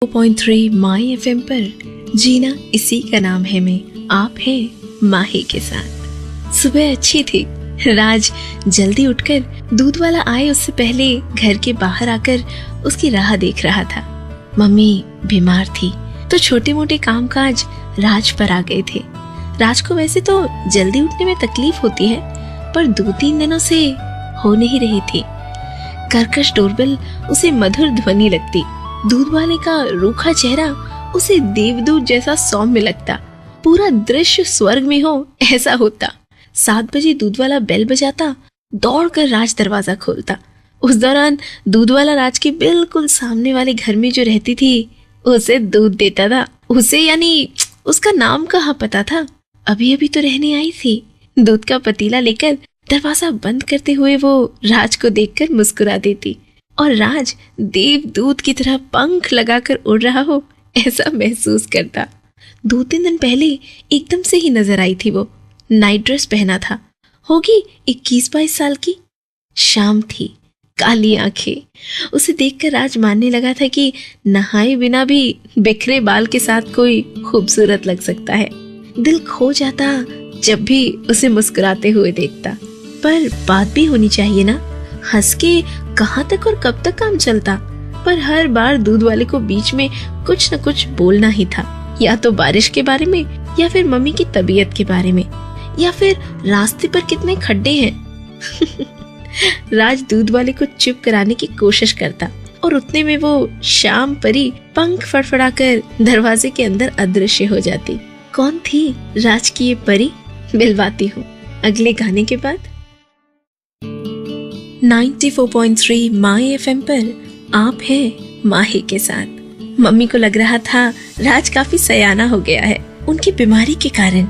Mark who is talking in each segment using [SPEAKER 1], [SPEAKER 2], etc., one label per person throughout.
[SPEAKER 1] 2.3 माई FM पर जीना इसी का नाम है में आप हैं माही के साथ। सुबह अच्छी थी। राज जल्दी उठकर दूध वाला आए उससे पहले घर के बाहर आकर उसकी राह देख रहा था। मम्मी बीमार थी तो छोटे मोटे कामकाज राज पर आ गए थे। राज को वैसे तो जल्दी उठने में तकलीफ होती है, पर 2-3 दिनों से हो नहीं रही थी। कर्कश डोरबेल उसे मधुर ध्वनि लगती, दूध वाले का रूखा चेहरा उसे देवदूत जैसा सौम्य लगता, पूरा दृश्य स्वर्ग में हो ऐसा होता। 7 बजे दूध वाला बेल बजाता, दौड़कर राज दरवाजा खोलता। उस दौरान दूध वाला राज के बिल्कुल सामने वाले घर में जो रहती थी उसे दूध देता था। उसे यानी उसका नाम कहाँ पता था, अभी अभी तो रहने आई थी। दूध का पतीला लेकर दरवाजा बंद करते हुए वो राज को देखकर मुस्कुरा देती और राज देवदूत की तरह पंख लगाकर उड़ रहा हो ऐसा महसूस करता। 2-3 दिन पहले एकदम से ही नजर आई थी वो। नाइट ड्रेस पहना था, होगी 21-22 साल की। शाम थी, काली आंखें। उसे देखकर राज मानने लगा था कि नहाए बिना भी बिखरे बाल के साथ कोई खूबसूरत लग सकता है। दिल खो जाता जब भी उसे मुस्कुराते हुए देखता। पर बात भी होनी चाहिए ना, हंस के कहाँ तक और कब तक काम चलता। पर हर बार दूध वाले को बीच में कुछ न कुछ बोलना ही था, या तो बारिश के बारे में, या फिर मम्मी की तबीयत के बारे में, या फिर रास्ते पर कितने खड्डे हैं। राज दूध वाले को चुप कराने की कोशिश करता और उतने में वो शाम परी पंख फड़फड़ाकर दरवाजे के अंदर अदृश्य हो जाती। कौन थी राज की ये परी, मिलवाती हूँ अगले गाने के बाद। 94.3 माई एफएम पर आप हैं माही के साथ। मम्मी को लग रहा था राज काफी सयाना हो गया है। उनकी बीमारी के कारण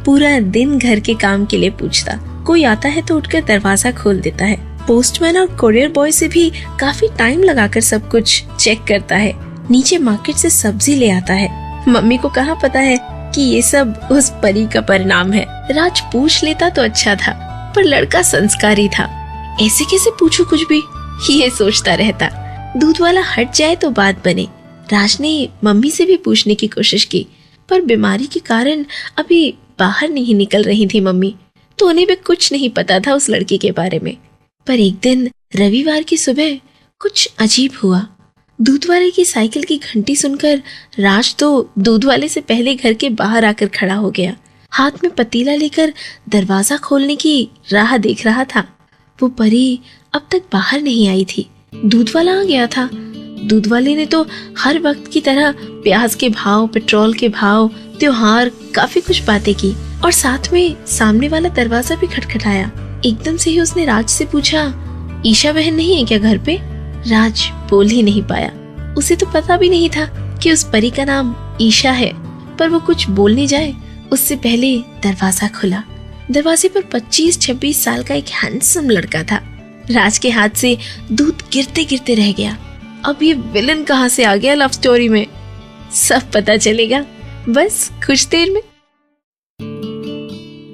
[SPEAKER 1] पूरा दिन घर के काम के लिए पूछता, कोई आता है तो उठकर दरवाजा खोल देता है। पोस्टमैन और कोरियर बॉय से भी काफी टाइम लगाकर सब कुछ चेक करता है। नीचे मार्केट से सब्जी ले आता है। मम्मी को कहाँ पता है कि ये सब उस परी का परिणाम है। राज पूछ लेता तो अच्छा था, पर लड़का संस्कारी था, ऐसे कैसे पूछूं कुछ भी, ये सोचता रहता। दूध वाला हट जाए तो बात बने। राज ने मम्मी से भी पूछने की कोशिश की, पर बीमारी के कारण अभी बाहर नहीं निकल रही थी मम्मी, तो उन्हें भी कुछ नहीं पता था उस लड़की के बारे में। पर एक दिन रविवार की सुबह कुछ अजीब हुआ। दूध वाले की साइकिल की घंटी सुनकर राज तो दूध वाले से पहले घर के बाहर आकर खड़ा हो गया। हाथ में पतीला लेकर दरवाजा खोलने की राह देख रहा था। वो परी अब तक बाहर नहीं आई थी। दूध वाला आ गया था। दूध वाले ने तो हर वक्त की तरह प्याज के भाव, पेट्रोल के भाव, त्योहार, काफी कुछ बातें की और साथ में सामने वाला दरवाजा भी खटखटाया। एकदम से ही उसने राज से पूछा, ईशा बहन नहीं है क्या घर पे? राज बोल ही नहीं पाया। उसे तो पता भी नहीं था कि उस परी का नाम ईशा है, पर वो कुछ बोलने जाए उससे पहले दरवाजा खुला। दरवाजे पर 25-26 साल का एक हैंडसम लड़का था। राज के हाथ से दूध गिरते गिरते रह गया। अब ये विलन कहाँ से आ गया लव स्टोरी में, सब पता चलेगा बस कुछ देर में।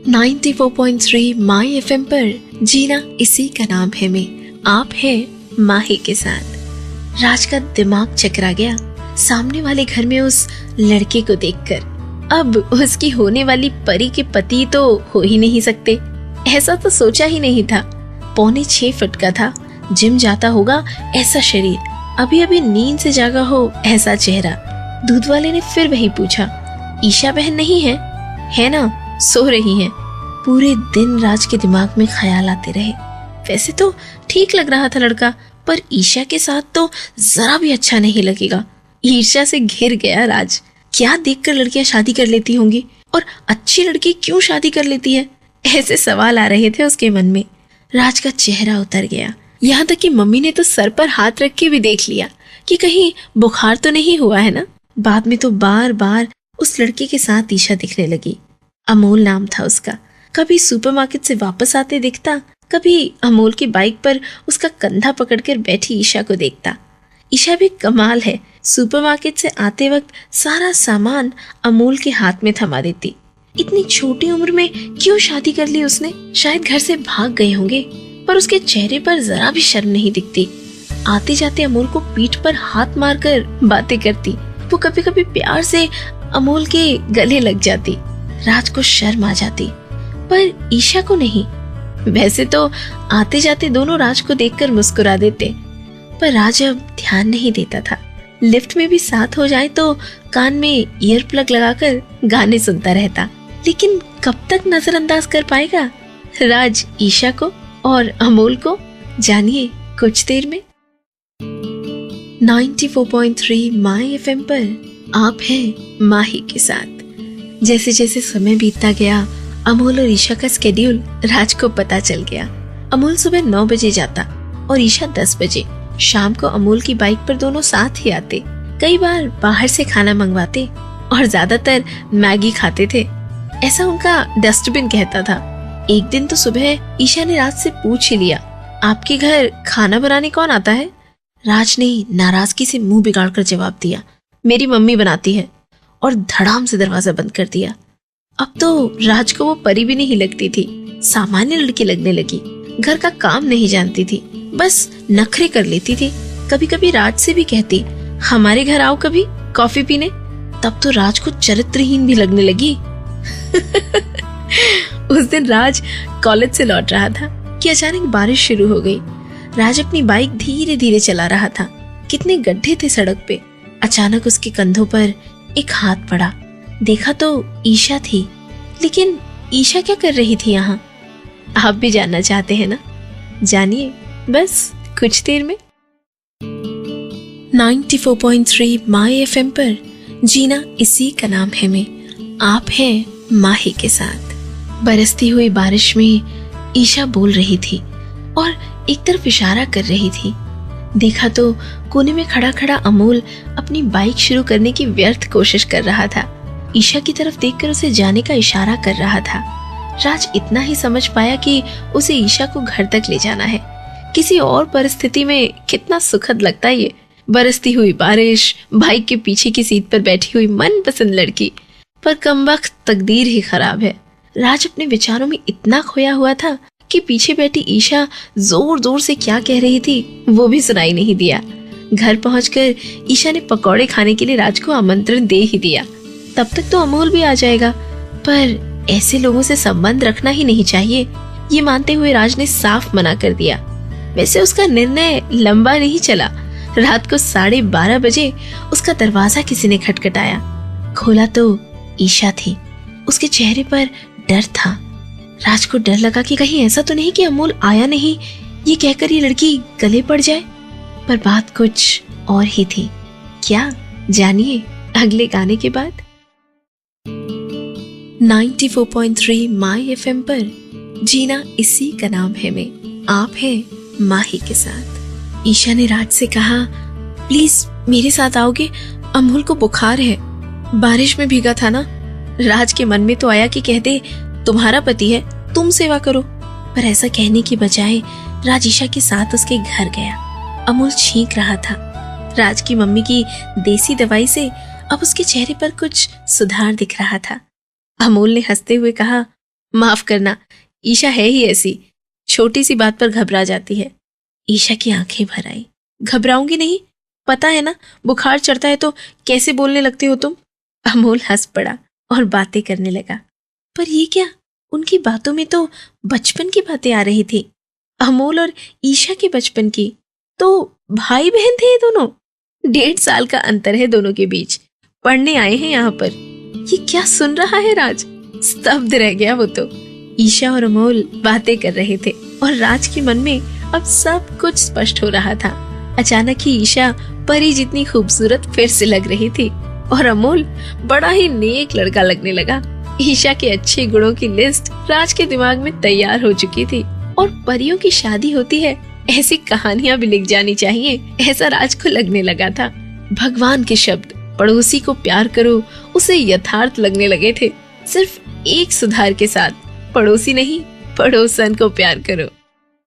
[SPEAKER 1] 94.3 माई एफएम पर जीना इसी का नाम है में आप हैं माही के साथ। राज का दिमाग चकरा गया सामने वाले घर में उस लड़के को देखकर। अब उसकी होने वाली परी के पति तो हो ही नहीं सकते, ऐसा तो सोचा ही नहीं था। 6.25 फुट का था, जिम जाता होगा ऐसा शरीर, अभी अभी नींद से जागा हो ऐसा चेहरा। दूध वाले ने फिर वही पूछा, ईशा बहन नहीं है? है ना, सो रही हैं। पूरे दिन राज के दिमाग में ख्याल आते रहे। वैसे तो ठीक लग रहा था लड़का, पर ईशा के साथ तो जरा भी अच्छा नहीं लगेगा। ईर्ष्या से घिर गया राज। क्या देखकर लड़कियां शादी कर लेती होंगी, और अच्छी लड़की क्यों शादी कर लेती है, ऐसे सवाल आ रहे थे उसके मन में। राज का चेहरा उतर गया। यहाँ तक कि मम्मी ने तो सर पर हाथ रख के भी देख लिया कि कहीं बुखार तो नहीं हुआ है ना। बाद में तो बार बार उस लड़के के साथ ईशा दिखने लगी। अमोल नाम था उसका। कभी सुपरमार्केट से वापस आते दिखता, कभी अमोल की बाइक पर उसका कंधा पकड़कर बैठी ईशा को देखता। ईशा भी कमाल है, सुपरमार्केट से आते वक्त सारा सामान अमोल के हाथ में थमा देती। इतनी छोटी उम्र में क्यों शादी कर ली उसने? शायद घर से भाग गए होंगे, पर उसके चेहरे पर जरा भी शर्म नहीं दिखती। आते जाते अमोल को पीठ पर हाथ मारकर बातें करती। वो कभी कभी प्यार से अमोल के गले लग जाती। राज को शर्म आ जाती, पर ईशा को नहीं। वैसे तो आते जाते दोनों राज को देखकर मुस्कुरा देते, पर राज अब ध्यान नहीं देता था। लिफ्ट में भी साथ हो जाए तो कान में ईयर प्लग लगाकर गाने सुनता रहता। लेकिन कब तक नजरअंदाज कर पाएगा राज ईशा को और अमोल को? जानिए कुछ देर में। 94.3 माय एफएम पर आप हैं माही के साथ। जैसे जैसे समय बीतता गया, अमोल और ईशा का स्केड्यूल राज को पता चल गया। अमोल सुबह 9 बजे जाता और ईशा 10 बजे। शाम को अमोल की बाइक पर दोनों साथ ही आते। कई बार बाहर से खाना मंगवाते और ज्यादातर मैगी खाते थे, ऐसा उनका डस्टबिन कहता था। एक दिन तो सुबह ईशा ने राज से पूछ ही लिया, आपके घर खाना बनाने कौन आता है? राज ने नाराजगी से मुंह बिगाड़कर जवाब दिया, मेरी मम्मी बनाती है, और धड़ाम से दरवाजा बंद कर दिया। अब तो राज को वो परी भी नहीं लगती थी, सामान्य लड़की लगने लगी। घर का काम नहीं जानती थी, बस नखरे कर लेती थी। कभी कभी राज से भी कहती, हमारे घर आओ कभी कॉफी पीने। तब तो राज को चरित्रहीन भी लगने लगी। उस दिन राज कॉलेज से लौट रहा था कि अचानक बारिश शुरू हो गई। राज अपनी बाइक धीरे धीरे चला रहा था। कितने गड्ढे थे सड़क पे। अचानक उसके कंधों पर एक हाथ पड़ा। देखा तो ईशा थी, लेकिन ईशा क्या कर रही थी यहाँ? आप भी जानना चाहते हैं ना? जानिए बस कुछ देर में। 94.3 माय एफएम पर जीना इसी का नाम है में आप हैं माही के साथ। बरसती हुई बारिश में ईशा बोल रही थी और एक तरफ इशारा कर रही थी। देखा तो कोने में खड़ा खड़ा अमोल अपनी बाइक शुरू करने की व्यर्थ कोशिश कर रहा था। ईशा की तरफ देखकर उसे जाने का इशारा कर रहा था। राज इतना ही समझ पाया कि उसे ईशा को घर तक ले जाना है। किसी और परिस्थिति में कितना सुखद लगता ये, बरसती हुई बारिश, बाइक के पीछे की सीट पर बैठी हुई मनपसंद लड़की। पर कमबख्त तकदीर ही खराब है। राज अपने विचारों में इतना खोया हुआ था कि पीछे बैठी ईशा जोर जोर से क्या कह रही थी वो भी सुनाई नहीं दिया। घर पहुंचकर ईशा ने पकौड़े खाने के लिए राज को आमंत्रण दे ही दिया। तब तक तो अमोल भी आ जाएगा, पर ऐसे लोगों से संबंध रखना ही नहीं चाहिए, ये मानते हुए राज ने साफ मना कर दिया। वैसे उसका निर्णय लंबा नहीं चला। रात को 12:30 बजे उसका दरवाजा किसी ने खटखटाया। खोला तो ईशा थी। उसके चेहरे पर डर था। राज को डर लगा कि कहीं ऐसा तो नहीं कि अमोल आया नहीं, ये कहकर ये लड़की गले पड़ जाए। पर बात कुछ और ही थी। क्या? जानिए अगले गाने के बाद। 94.3 माय एफएम पर जीना इसी का नाम है में आप हैं माही के साथ। ईशा ने राज से कहा, प्लीज मेरे साथ आओगे? अमोल को बुखार है। बारिश में भीगा था ना। राज के मन में तो आया कि कह दे तुम्हारा पति है, तुम सेवा करो, पर ऐसा कहने की बजाय राज ईशा के साथ उसके घर गया। अमोल छींक रहा था। राज की मम्मी की देसी दवाई से अब उसके चेहरे पर कुछ सुधार दिख रहा था। अमोल ने हंसते हुए कहा, माफ करना, ईशा है ही ऐसी, छोटी सी बात पर घबरा जाती है। ईशा की आंखें भर आई। घबराऊंगी नहीं, पता है ना बुखार चढ़ता है तो कैसे बोलने लगते हो तुम। अमोल हंस पड़ा और बातें करने लगा। पर ये क्या, उनकी बातों में तो बचपन की बातें आ रही थी। अमोल और ईशा के बचपन की। तो भाई बहन थे ये दोनों। 1.5 साल का अंतर है दोनों के बीच। पढ़ने आए हैं यहाँ पर। ये क्या सुन रहा है राज? स्तब्ध रह गया वो तो। ईशा और अमोल बातें कर रहे थे और राज के मन में अब सब कुछ स्पष्ट हो रहा था। अचानक ही ईशा परी जितनी खूबसूरत फिर से लग रही थी और अमोल बड़ा ही नेक लड़का लगने लगा। ईशा के अच्छे गुणों की लिस्ट राज के दिमाग में तैयार हो चुकी थी और परियों की शादी होती है ऐसी कहानियां भी लिख जानी चाहिए, ऐसा राज को लगने लगा था। भगवान के शब्द पड़ोसी को प्यार करो उसे यथार्थ लगने लगे थे। सिर्फ एक सुधार के साथ, पड़ोसी नहीं पड़ोसन को प्यार करो।